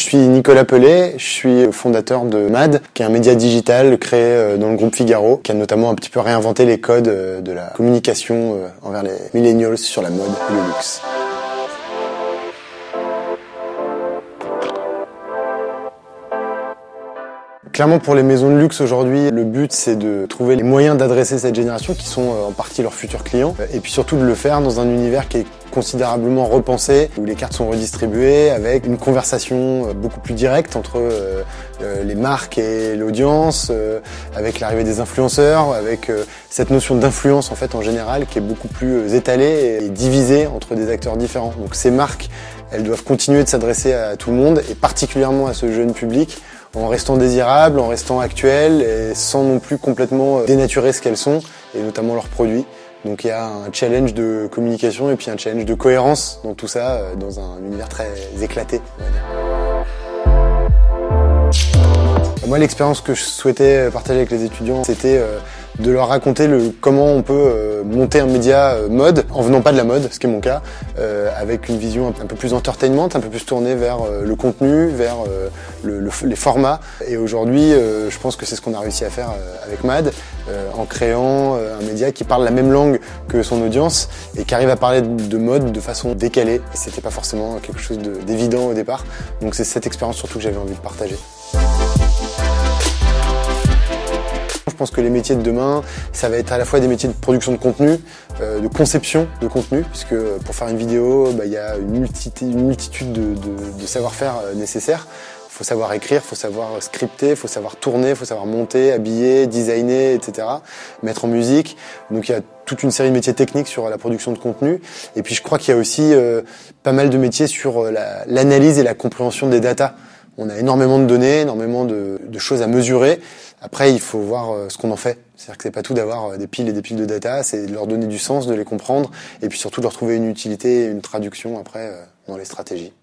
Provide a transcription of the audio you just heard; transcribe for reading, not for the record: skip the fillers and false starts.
suis Nicolas Pellet, je suis fondateur de MAD, qui est un média digital créé dans le groupe Figaro, qui a notamment un petit peu réinventé les codes de la communication envers les millennials sur la mode et le luxe. Clairement, pour les maisons de luxe aujourd'hui, le but c'est de trouver les moyens d'adresser cette génération qui sont en partie leurs futurs clients et puis surtout de le faire dans un univers qui est considérablement repensé, où les cartes sont redistribuées avec une conversation beaucoup plus directe entre les marques et l'audience, avec l'arrivée des influenceurs, avec cette notion d'influence en fait en général qui est beaucoup plus étalée et divisée entre des acteurs différents. Donc ces marques, elles doivent continuer de s'adresser à tout le monde et particulièrement à ce jeune public, en restant désirables, en restant actuelles et sans non plus complètement dénaturer ce qu'elles sont et notamment leurs produits. Donc il y a un challenge de communication et puis un challenge de cohérence dans tout ça, dans un univers très éclaté, on va dire. Moi, l'expérience que je souhaitais partager avec les étudiants, c'était de leur raconter comment on peut monter un média mode, en venant pas de la mode, ce qui est mon cas, avec une vision un peu plus entertainment, un peu plus tournée vers le contenu, vers les formats. Et aujourd'hui, je pense que c'est ce qu'on a réussi à faire avec MAD, en créant un média qui parle la même langue que son audience et qui arrive à parler de mode de façon décalée. Et c'était pas forcément quelque chose d'évident au départ. Donc c'est cette expérience surtout que j'avais envie de partager. Je pense que les métiers de demain, ça va être à la fois des métiers de production de contenu, de conception de contenu, puisque pour faire une vidéo, il y a une multitude de savoir-faire nécessaires. Il faut savoir écrire, il faut savoir scripter, il faut savoir tourner, il faut savoir monter, habiller, designer, etc. Mettre en musique. Donc il y a toute une série de métiers techniques sur la production de contenu. Et puis je crois qu'il y a aussi pas mal de métiers sur l'analyse et la compréhension des datas. On a énormément de données, énormément de choses à mesurer. Après, il faut voir ce qu'on en fait. C'est-à-dire que c'est pas tout d'avoir des piles et des piles de data, c'est de leur donner du sens, de les comprendre, et puis surtout de leur trouver une utilité et une traduction après dans les stratégies.